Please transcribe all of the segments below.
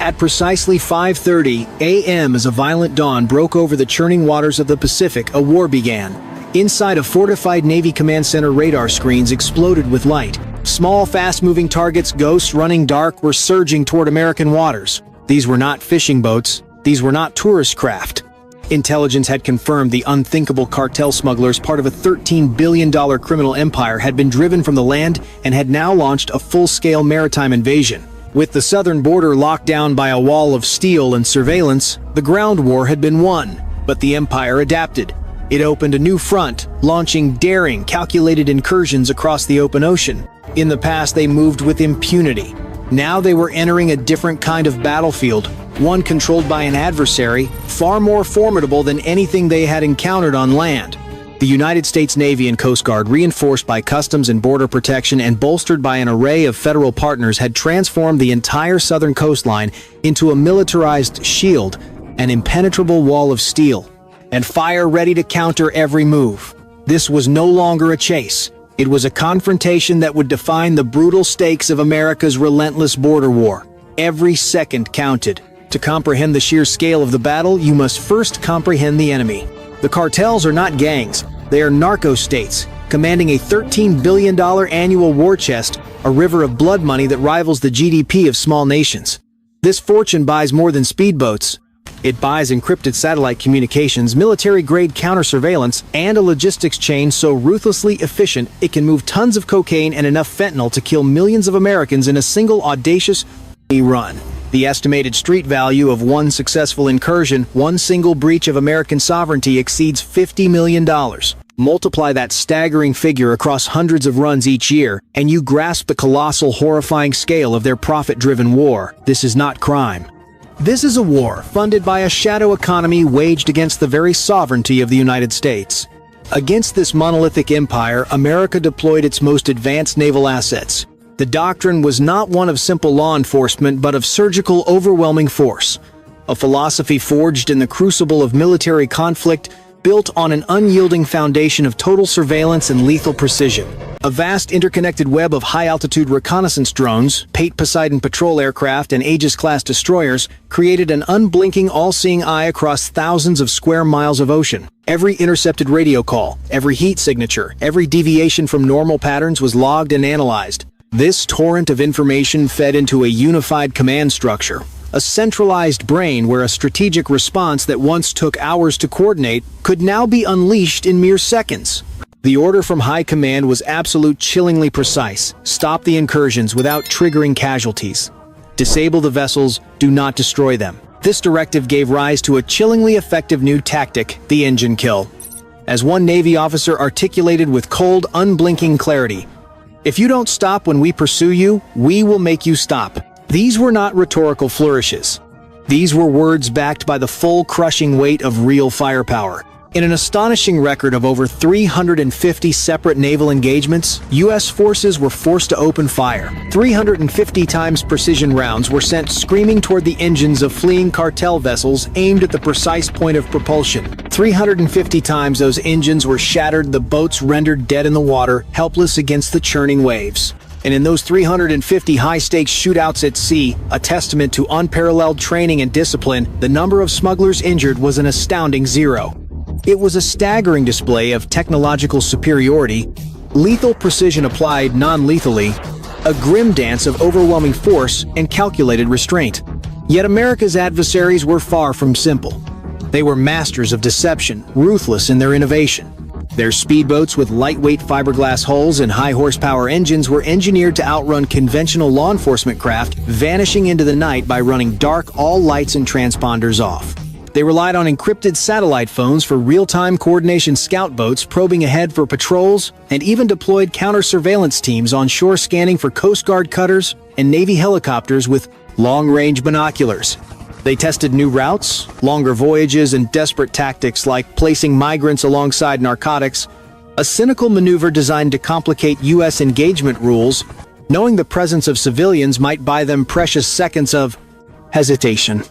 At precisely 5:30 a.m. as a violent dawn broke over the churning waters of the Pacific, a war began. Inside a fortified Navy Command Center, radar screens exploded with light. Small, fast-moving targets, ghosts running dark, were surging toward American waters. These were not fishing boats. These were not tourist craft. Intelligence had confirmed the unthinkable cartel smugglers, part of a $13 billion criminal empire, had been driven from the land and had now launched a full-scale maritime invasion. With the southern border locked down by a wall of steel and surveillance, the ground war had been won. But the empire adapted. It opened a new front, launching daring, calculated incursions across the open ocean. In the past, they moved with impunity. Now they were entering a different kind of battlefield, one controlled by an adversary far more formidable than anything they had encountered on land. The United States Navy and Coast Guard, reinforced by Customs and Border Protection and bolstered by an array of federal partners, had transformed the entire southern coastline into a militarized shield, an impenetrable wall of steel, and fire ready to counter every move. This was no longer a chase. It was a confrontation that would define the brutal stakes of America's relentless border war. Every second counted. To comprehend the sheer scale of the battle, you must first comprehend the enemy. The cartels are not gangs. They are narco-states, commanding a $13 billion annual war chest, a river of blood money that rivals the GDP of small nations. This fortune buys more than speedboats. It buys encrypted satellite communications, military-grade counter-surveillance, and a logistics chain so ruthlessly efficient it can move tons of cocaine and enough fentanyl to kill millions of Americans in a single audacious run. The estimated street value of one successful incursion, one single breach of American sovereignty, exceeds $50 million. Multiply that staggering figure across hundreds of runs each year, and you grasp the colossal, horrifying scale of their profit-driven war. This is not crime. This is a war funded by a shadow economy waged against the very sovereignty of the United States. Against this monolithic empire, America deployed its most advanced naval assets. The doctrine was not one of simple law enforcement, but of surgical, overwhelming force. A philosophy forged in the crucible of military conflict, built on an unyielding foundation of total surveillance and lethal precision. A vast interconnected web of high-altitude reconnaissance drones, Pate Poseidon patrol aircraft, and Aegis-class destroyers created an unblinking, all-seeing eye across thousands of square miles of ocean. Every intercepted radio call, every heat signature, every deviation from normal patterns was logged and analyzed. This torrent of information fed into a unified command structure, a centralized brain where a strategic response that once took hours to coordinate could now be unleashed in mere seconds. The order from high command was absolute, chillingly precise. Stop the incursions without triggering casualties. Disable the vessels, do not destroy them. This directive gave rise to a chillingly effective new tactic, the engine kill. As one Navy officer articulated with cold, unblinking clarity, "If you don't stop when we pursue you, we will make you stop." These were not rhetorical flourishes. These were words backed by the full, crushing weight of real firepower. In an astonishing record of over 350 separate naval engagements, U.S. forces were forced to open fire. 350 times precision rounds were sent screaming toward the engines of fleeing cartel vessels aimed at the precise point of propulsion. 350 times those engines were shattered, the boats rendered dead in the water, helpless against the churning waves. And in those 350 high-stakes shootouts at sea, a testament to unparalleled training and discipline, the number of smugglers injured was an astounding 0. It was a staggering display of technological superiority, lethal precision applied non-lethally, a grim dance of overwhelming force and calculated restraint. Yet America's adversaries were far from simple. They were masters of deception, ruthless in their innovation. Their speedboats with lightweight fiberglass hulls and high-horsepower engines were engineered to outrun conventional law enforcement craft, vanishing into the night by running dark, all lights and transponders off. They relied on encrypted satellite phones for real-time coordination, scout boats probing ahead for patrols, and even deployed counter-surveillance teams on shore scanning for Coast Guard cutters and Navy helicopters with long-range binoculars. They tested new routes, longer voyages, and desperate tactics like placing migrants alongside narcotics, a cynical maneuver designed to complicate U.S. engagement rules, knowing the presence of civilians might buy them precious seconds of hesitation.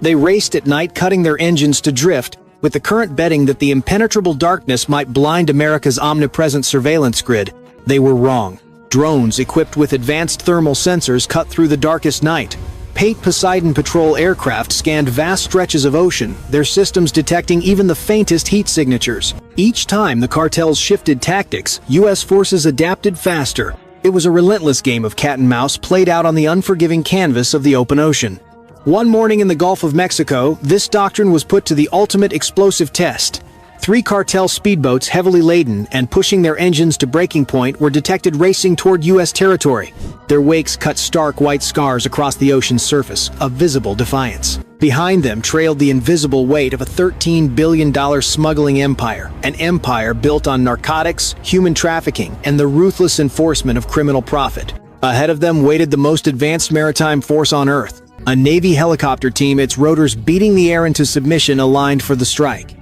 They raced at night, cutting their engines to drift, with the current betting that the impenetrable darkness might blind America's omnipresent surveillance grid. They were wrong. Drones equipped with advanced thermal sensors cut through the darkest night. Pate Poseidon patrol aircraft scanned vast stretches of ocean, their systems detecting even the faintest heat signatures. Each time the cartels shifted tactics, U.S. forces adapted faster. It was a relentless game of cat and mouse played out on the unforgiving canvas of the open ocean. One morning in the Gulf of Mexico, this doctrine was put to the ultimate explosive test. 3 cartel speedboats heavily laden and pushing their engines to breaking point were detected racing toward U.S. territory. Their wakes cut stark white scars across the ocean's surface, a visible defiance. Behind them trailed the invisible weight of a $13 billion smuggling empire, an empire built on narcotics, human trafficking, and the ruthless enforcement of criminal profit. Ahead of them waited the most advanced maritime force on Earth, a Navy helicopter team, its rotors beating the air into submission, aligned for the strike.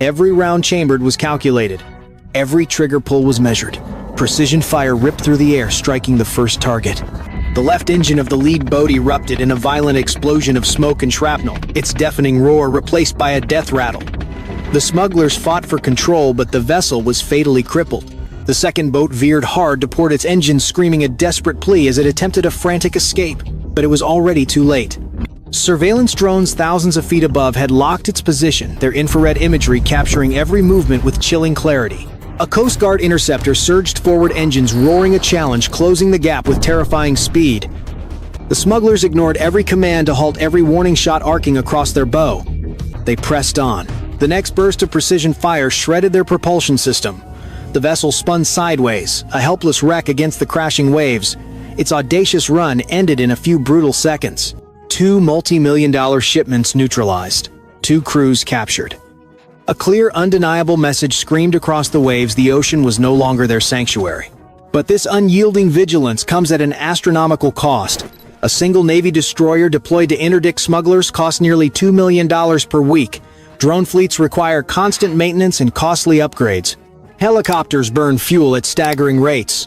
Every round chambered was calculated. Every trigger pull was measured. Precision fire ripped through the air, striking the first target. The left engine of the lead boat erupted in a violent explosion of smoke and shrapnel, its deafening roar replaced by a death rattle. The smugglers fought for control, but the vessel was fatally crippled. The second boat veered hard to port, its engine screaming a desperate plea as it attempted a frantic escape, but it was already too late. Surveillance drones thousands of feet above had locked its position, their infrared imagery capturing every movement with chilling clarity. A Coast Guard interceptor surged forward, engines roaring a challenge, closing the gap with terrifying speed. The smugglers ignored every command to halt, every warning shot arcing across their bow. They pressed on. The next burst of precision fire shredded their propulsion system. The vessel spun sideways, a helpless wreck against the crashing waves. Its audacious run ended in a few brutal seconds. 2 multi-million-dollar shipments neutralized. 2 crews captured. A clear, undeniable message screamed across the waves: the ocean was no longer their sanctuary. But this unyielding vigilance comes at an astronomical cost. A single Navy destroyer deployed to interdict smugglers costs nearly $2 million per week. Drone fleets require constant maintenance and costly upgrades. Helicopters burn fuel at staggering rates.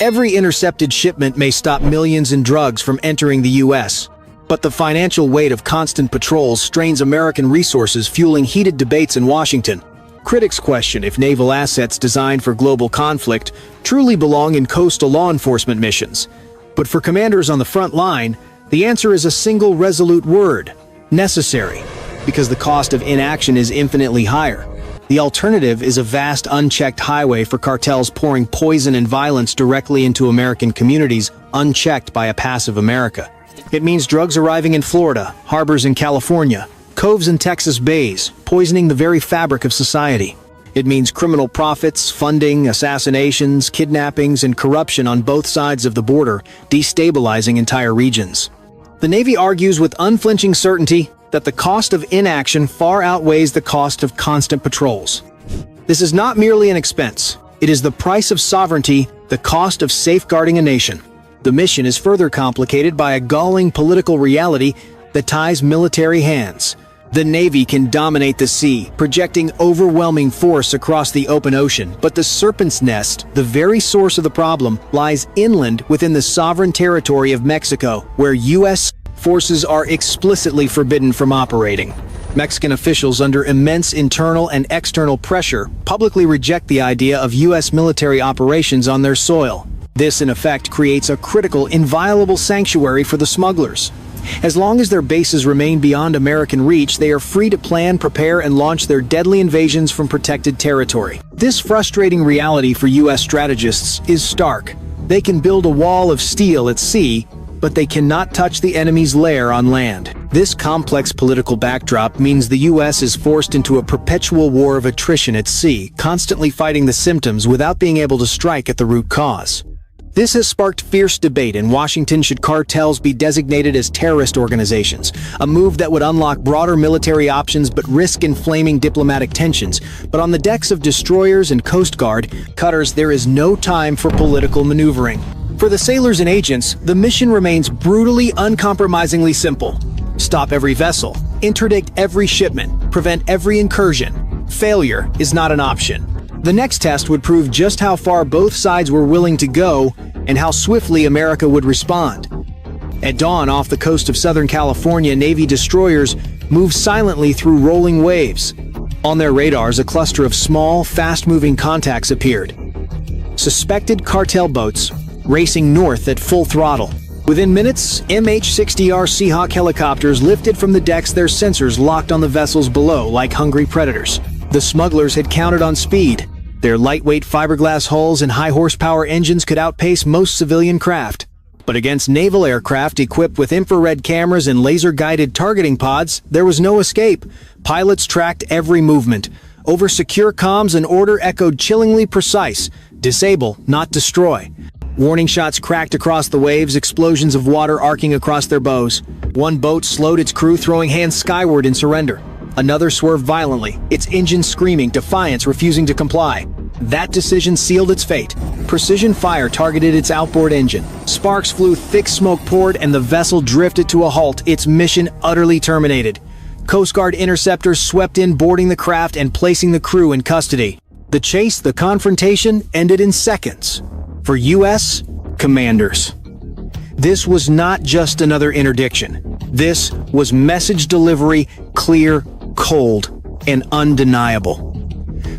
Every intercepted shipment may stop millions in drugs from entering the U.S., but the financial weight of constant patrols strains American resources, fueling heated debates in Washington. Critics question if naval assets designed for global conflict truly belong in coastal law enforcement missions. But for commanders on the front line, the answer is a single resolute word: necessary, because the cost of inaction is infinitely higher. The alternative is a vast, unchecked highway for cartels pouring poison and violence directly into American communities, unchecked by a passive America. It means drugs arriving in Florida, harbors in California, coves in Texas bays, poisoning the very fabric of society. It means criminal profits, funding, assassinations, kidnappings, and corruption on both sides of the border, destabilizing entire regions. The Navy argues with unflinching certainty that the cost of inaction far outweighs the cost of constant patrols. This is not merely an expense. It is the price of sovereignty, the cost of safeguarding a nation. The mission is further complicated by a galling political reality that ties military hands. The Navy can dominate the sea, projecting overwhelming force across the open ocean, but the serpent's nest, the very source of the problem, lies inland within the sovereign territory of Mexico, where U.S. forces are explicitly forbidden from operating. Mexican officials, under immense internal and external pressure, publicly reject the idea of U.S. military operations on their soil. This, in effect, creates a critical, inviolable sanctuary for the smugglers. As long as their bases remain beyond American reach, they are free to plan, prepare, and launch their deadly invasions from protected territory. This frustrating reality for U.S. strategists is stark. They can build a wall of steel at sea, but they cannot touch the enemy's lair on land. This complex political backdrop means the U.S. is forced into a perpetual war of attrition at sea, constantly fighting the symptoms without being able to strike at the root cause. This has sparked fierce debate in Washington. Should cartels be designated as terrorist organizations? A move that would unlock broader military options but risk inflaming diplomatic tensions. But on the decks of destroyers and Coast Guard cutters, there is no time for political maneuvering. For the sailors and agents, the mission remains brutally, uncompromisingly simple. Stop every vessel, interdict every shipment, prevent every incursion. Failure is not an option. The next test would prove just how far both sides were willing to go and how swiftly America would respond. At dawn off the coast of Southern California, Navy destroyers moved silently through rolling waves. On their radars, a cluster of small, fast-moving contacts appeared. Suspected cartel boats racing north at full throttle. Within minutes, MH-60R Seahawk helicopters lifted from the decks, their sensors locked on the vessels below like hungry predators. The smugglers had counted on speed. Their lightweight fiberglass hulls and high-horsepower engines could outpace most civilian craft. But against naval aircraft equipped with infrared cameras and laser-guided targeting pods, there was no escape. Pilots tracked every movement. Over secure comms, an order echoed chillingly precise: disable, not destroy. Warning shots cracked across the waves, explosions of water arcing across their bows. One boat slowed its crew, throwing hands skyward in surrender. Another swerved violently, its engine screaming, defiance refusing to comply. That decision sealed its fate. Precision fire targeted its outboard engine. Sparks flew, thick smoke poured, and the vessel drifted to a halt, its mission utterly terminated. Coast Guard interceptors swept in, boarding the craft and placing the crew in custody. The chase, the confrontation, ended in seconds. For U.S. commanders. This was not just another interdiction. This was message delivery, clear, cold, and undeniable.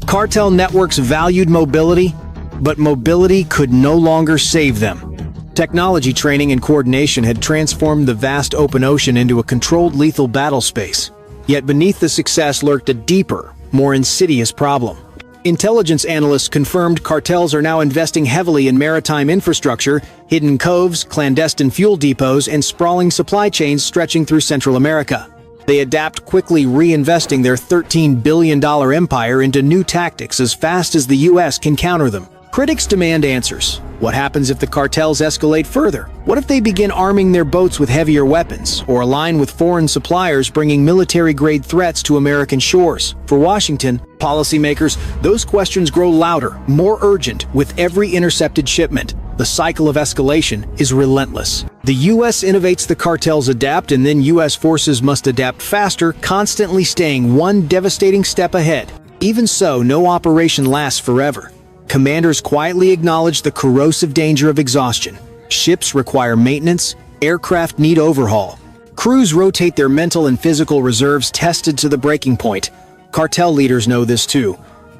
Cartel networks valued mobility, but mobility could no longer save them. Technology training and coordination had transformed the vast open ocean into a controlled lethal battle space. Yet beneath the success lurked a deeper, more insidious problem. Intelligence analysts confirmed cartels are now investing heavily in maritime infrastructure, hidden coves, clandestine fuel depots, and sprawling supply chains stretching through Central America. They adapt quickly, reinvesting their $13 billion empire into new tactics as fast as the U.S. can counter them. Critics demand answers. What happens if the cartels escalate further? What if they begin arming their boats with heavier weapons, or align with foreign suppliers bringing military-grade threats to American shores? For Washington, policymakers, those questions grow louder, more urgent with every intercepted shipment. The cycle of escalation is relentless. The U.S. innovates, the cartels adapt, and then U.S. forces must adapt faster, constantly staying one devastating step ahead. Even so, no operation lasts forever. Commanders quietly acknowledge the corrosive danger of exhaustion. Ships require maintenance, aircraft need overhaul. Crews rotate their mental and physical reserves, tested to the breaking point. Cartel leaders know this too.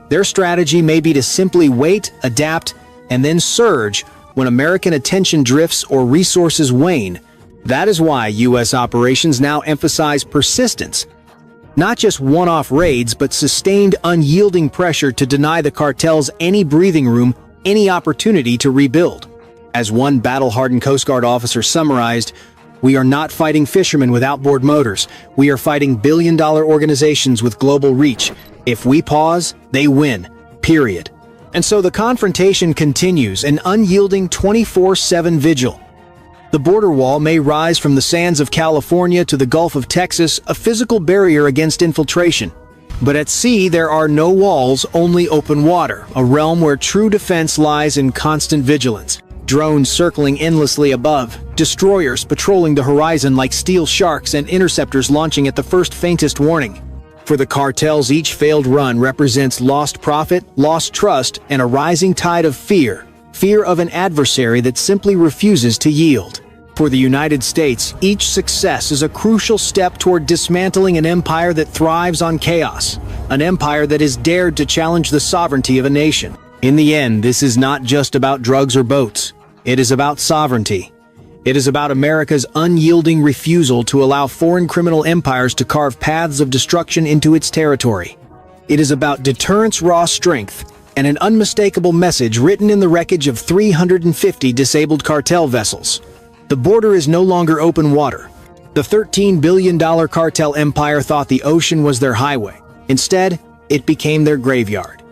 Their strategy may be to simply wait, adapt, and then surge when American attention drifts or resources wane. That is why U.S. operations now emphasize persistence. Not just one-off raids, but sustained, unyielding pressure to deny the cartels any breathing room, any opportunity to rebuild. As one battle-hardened Coast Guard officer summarized, "We are not fighting fishermen with outboard motors. We are fighting billion-dollar organizations with global reach. If we pause, they win. Period." And so the confrontation continues, an unyielding 24/7 vigil. The border wall may rise from the sands of California to the Gulf of Texas, a physical barrier against infiltration. But at sea, there are no walls, only open water, a realm where true defense lies in constant vigilance. Drones circling endlessly above, destroyers patrolling the horizon like steel sharks, and interceptors launching at the first faintest warning. For the cartels, each failed run represents lost profit, lost trust, and a rising tide of fear. Fear of an adversary that simply refuses to yield. For the United States, each success is a crucial step toward dismantling an empire that thrives on chaos, an empire that has dared to challenge the sovereignty of a nation. In the end, this is not just about drugs or boats. It is about sovereignty. It is about America's unyielding refusal to allow foreign criminal empires to carve paths of destruction into its territory. It is about deterrence, raw strength, and an unmistakable message written in the wreckage of 350 disabled cartel vessels. The border is no longer open water. The $13 billion cartel empire thought the ocean was their highway. Instead, it became their graveyard.